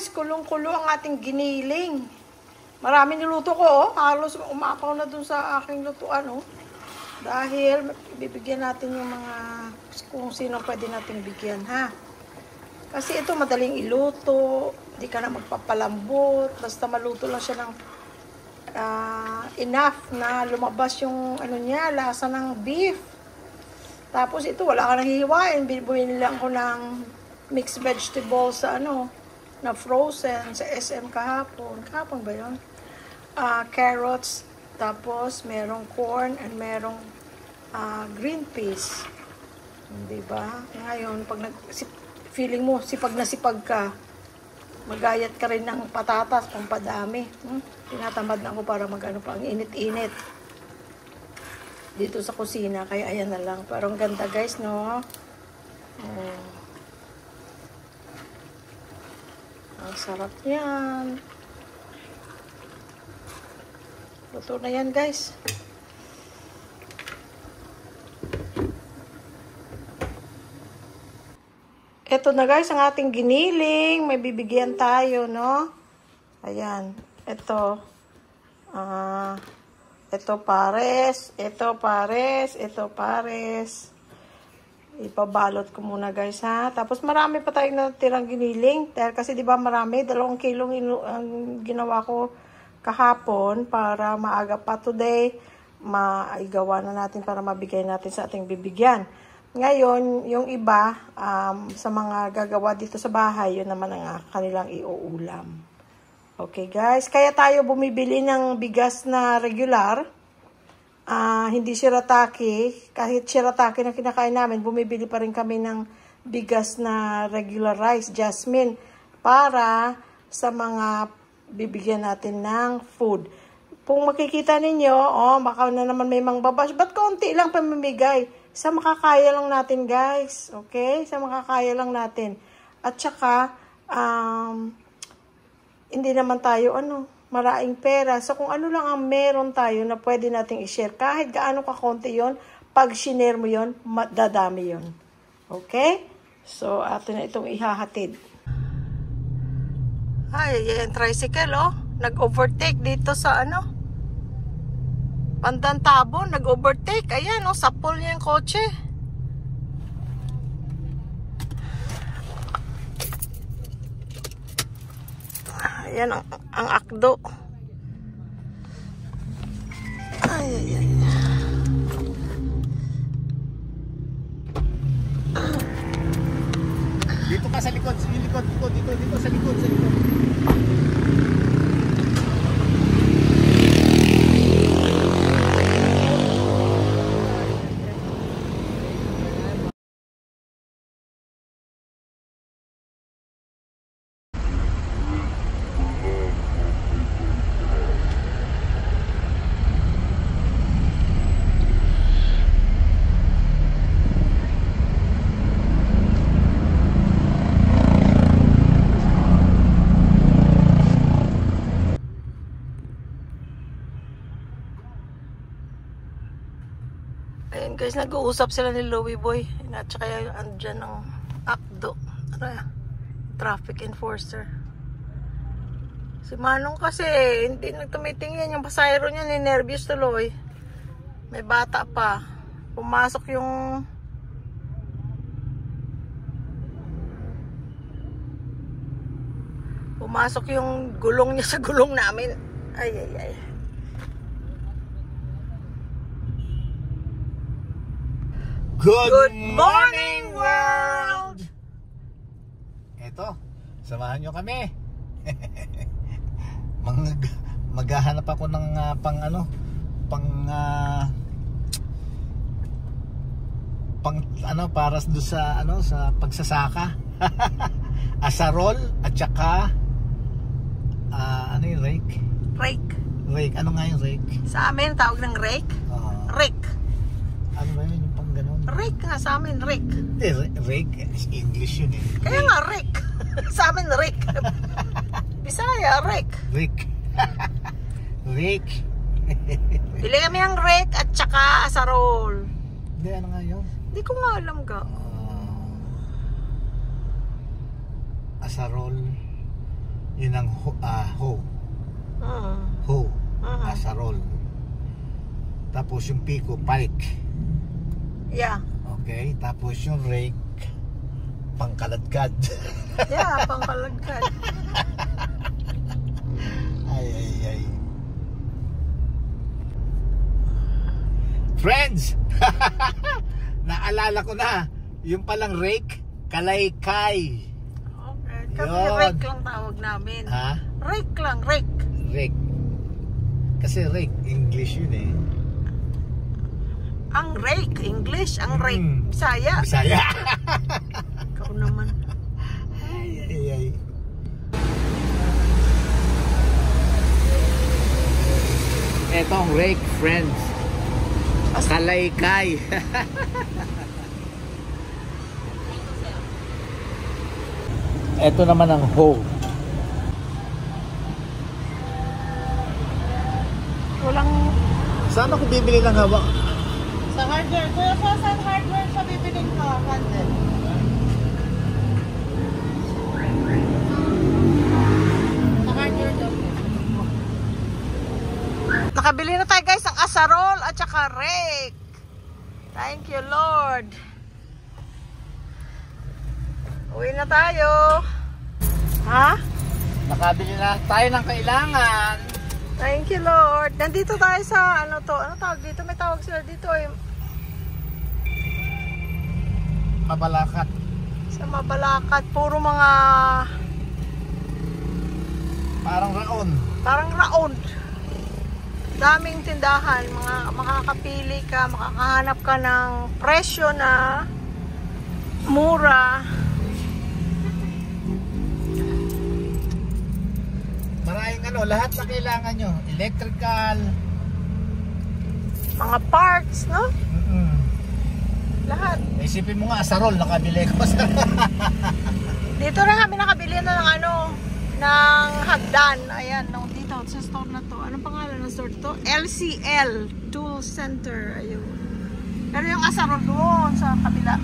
guys, kulong-kulo ang ating giniling. Marami niluto ko, oh. Halos umapaw na dun sa aking lutuan, oh. Dahil bibigyan natin yung mga kung sino pwede nating bigyan, ha. Kasi ito madaling iluto, hindi ka na magpapalambot, basta maluto lang siya ng enough na lumabas yung ano niya, lasa ng beef. Tapos ito wala ka nang hihiwain, bumili lang ko ng mixed vegetables sa ano, na frozen sa SM kahapon. Kahapon ba yun? Carrots, tapos merong corn and merong green peas. Diba? Ngayon, pag feeling mo sipag na sipag ka, magayat ka rin ng patatas kung padami. Tinatamad na ako para mag-ano pa, ang init-init dito sa kusina, kaya ayan na lang. Pero ang ganda guys, no? Oh. Ang sarap yan. Luto na yan guys. Ito na guys, ang ating giniling. May bibigyan tayo, no? Ayan. Ito. Ito pares. Ito pares. Ito pares. Ipabalot ko muna guys, ha? Tapos marami pa tayong natirang giniling. Dahil kasi diba marami, 2 kilong ang ginawa ko kahapon para maaga pa today. Maigawa na natin para mabigay natin sa ating bibigyan. Ngayon, yung iba, sa mga gagawa dito sa bahay, yun naman ang kanilang iuulam. Okay guys, kaya tayo bumibili ng bigas na regular. Hindi shirataki. Kahit shirataki na kinakain namin, bumibili pa rin kami ng bigas na regular rice, jasmine, para sa mga bibigyan natin ng food. Kung makikita ninyo, baka na naman may mangbabash, ba't konti lang pamimigay? Sa makakaya lang natin, guys. Okay? Sa makakaya lang natin. At saka, hindi naman tayo, maraing pera. So, kung ano lang ang meron tayo na pwede nating i-share, kahit gaano kakonti yon, pag share mo yon, dadami yon. Okay? So, atin na itong ihahatid. Ay, yung tricycle, nag-overtake dito sa Pandantabon, nag-overtake. Ayan, sapol niya yung kotse. Ayan, ang akdo. Ay. Dito ka sa likod, dito sa likod. Ayan guys, nag-uusap sila ni Louie Boy. At saka andyan ang akdo. Traffic enforcer. Si Manong kasi, hindi nagtumitingin. Yung pasayro niya, ninervyos tuloy. May bata pa. Pumasok yung gulong niya sa gulong namin. Ay. Good morning, world! Eto, samahan nyo kami. Maghahanap ako ng para doon sa sa pagsasaka. Asarol at saka yung rake? Rake. Ano nga yung rake? Sa amin, tawag ng rake? Rake. Ano ba yun? Yung pang ganun? Rake nga sa amin, rake. Rake, English yun eh. Kaya nga, rake. Sa amin, rake. Bisaya, rake. Rake. Rake. Bili kami ng rake at saka asarol. Hindi, ano nga yun? Hindi ko nga alam ka. Asarol. Yun ang hoe. Hoe. Asarol. Tapos yung piko, pike. Yeah. Okay. Tapos yung rake, pangkaladkad. Yeah, pangkaladkad. Ay. Friends! Naalala ko na, yung palang rake, kalaykay. Okay. Kami Yun. rake lang tawag namin. Ha? Rake lang, rake. Rake. Kasi rake, English yun eh. Ang rake, English. Ang rake, Bisaya. Bisaya. Ikaw naman. Ay. Ito ang rake, friends. Kalaykay. Ito naman ang hoe. Walang... Saan ako bibili ng hawak? Sa hardware. Kuya, saan hardware sa bibiling ka? Candle. Sa hardware daw. Nakabili na tayo guys ng asarol at saka rake. Thank you Lord. Uwi na tayo. Ha? Nakabili na tayo ng kailangan. Thank you Lord. Nandito tayo sa ano to? Ano tawag dito? May tawag sila dito eh. Mabalakat. Sa Mabalacat. Puro mga... Parang raon. Parang raon. Daming tindahan. Makakapili ka. Makakahanap ka ng presyo na mura. Maraming lahat na kailangan nyo. Electrical. Mga parts, no? Lahat. Isipin mo nga, asarol, nakabili ko. Dito na kami nakabili na ng ng hagdan. Ayan, dito sa store na to. Anong pangalan ng store to? LCL Tool Center. Ayun. Pero yung asarol doon sa kabila.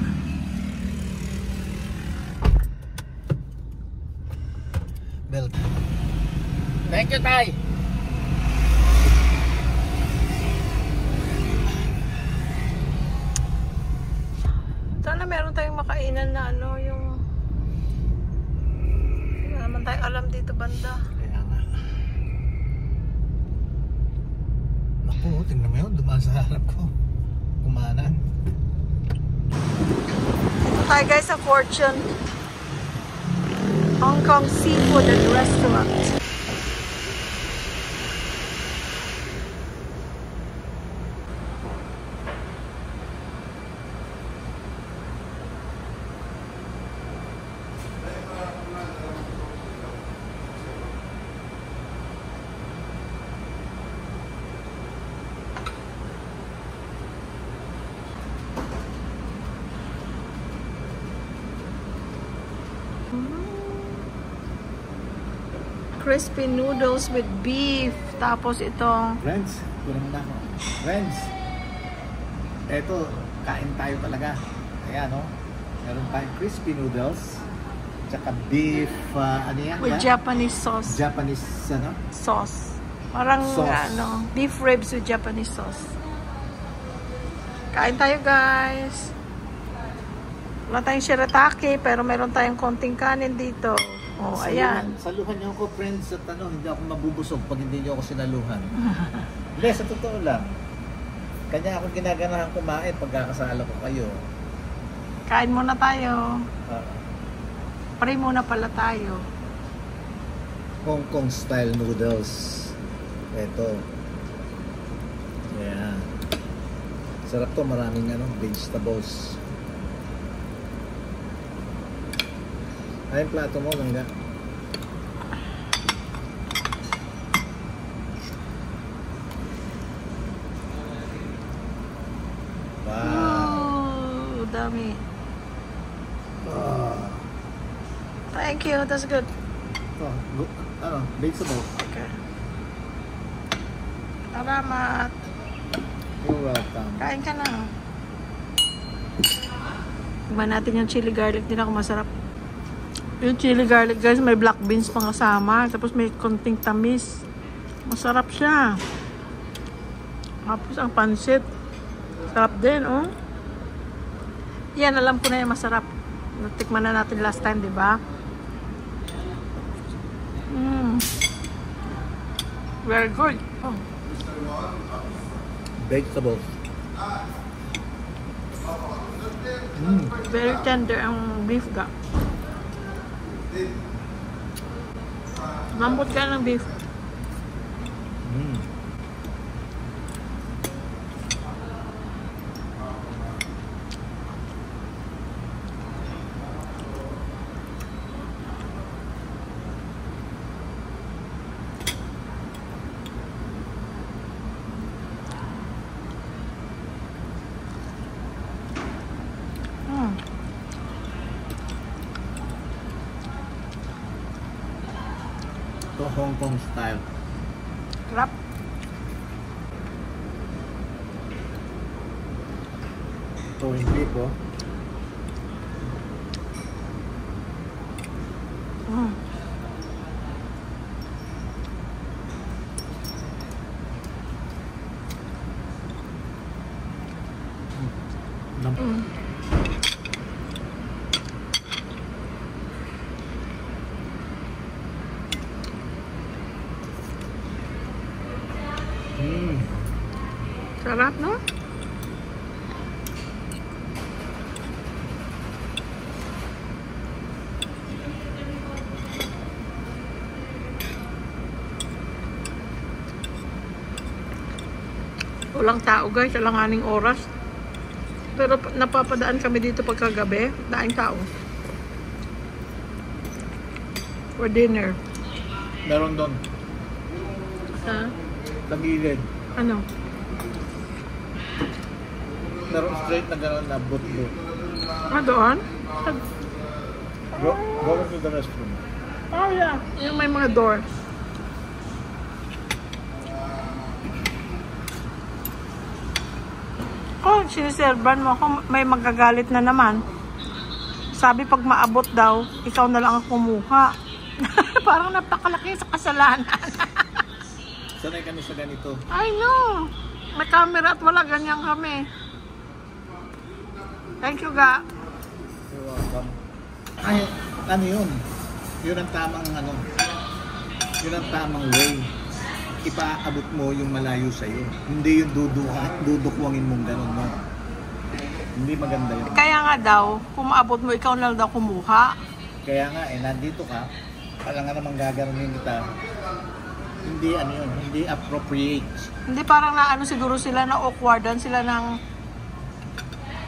Belt. Thank you, Tay. Sana meron tayong makainan na yung wala naman tayong alam dito banda. Kaya nga. Naku, tingnan mo yun. Dumaan sa harap ko. Kumanan. Ito tayo guys sa Fortune Hong Kong Seafood and Restaurant. Crispy noodles with beef. Tapos itong... Friends, kulang na ako. Friends, eto, kain tayo talaga. Ayan, no? Meron tayong crispy noodles. Tsaka beef, ano yan? with Japanese sauce. Japanese, Sauce. Parang, sauce. beef ribs with Japanese sauce. Kain tayo, guys. Wala tayong shirataki, pero meron tayong konting kanin dito. Oh, ayan. Saluhan niyo ako, friends, at hindi ako mabubusog pag hindi niyo ako sinaluhan. Hindi, sa totoo lang. Kanya ako ginaganahan kumain pagkakasala ko kayo. Kain muna tayo. Pray muna pala tayo. Hong Kong style noodles. Ito. Ayan. Sarap to, maraming vegetables. Ay, yung plato mo, langga. Wow. Dami. Thank you, that's good. Vegetables. Okay. Salamat. You're welcome. Kain ka na. Tignan natin yung chili garlic nila kung masarap. Yung chili garlic guys, may black beans pang kasama. Tapos may konting tamis. Masarap siya. Tapos ang pansit. Sarap din, oh. Yan, alam ko na yung masarap. Natikman na natin last time, di ba? Very good. Oh. Vegetables. Very tender ang beef ga. Lambot ka ng beef. Ito Hong Kong style. Sarap. Ito yung beef, oh. Sarap, no? Walang tao guys, alanganing oras. Pero napapadaan kami dito pagkagabi, daing tao. For dinner. Meron doon. Ha? Sa gilid. Ano? Meron straight na gano'n na boot-boot. Ah, doon? Go to the restroom. Oh yeah, yung may mga door. Oh, siniservan mo ako, may magagalit na naman. Sabi pag maabot daw, ikaw na lang ang kumuha. Parang napakalaki sa kasalanan. Sanay kami sa ganito. I know. May camera at wala, ganyan kami. Thank you, Ga. You're welcome. Ay, ano yun? Yun ang tamang ano. Yun ang tamang way. Ipaabot mo yung malayo sa'yo. Hindi yung dudukwangin mong gano'n, no? Hindi maganda yun. Kaya nga daw, kung maabot mo, ikaw na lang daw kumuha. Kaya nga, nandito ka, pala nga namang gaganunin kita. Hindi ano yun, hindi appropriate. Hindi, parang na ano siguro sila, na awkwardan sila ng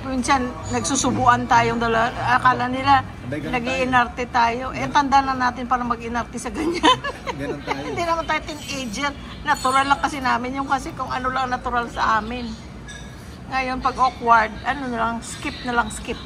minsan nagsusubuan tayong dala. Akala nila nag-iinarte tayo. Eh, tanda na natin para mag-inarte sa ganyan. Ganun tayo. Hindi naman tayo teenager. Natural lang kasi namin yung kasi kung ano lang natural sa amin. Ngayon, pag awkward, ano na lang, skip na lang, skip.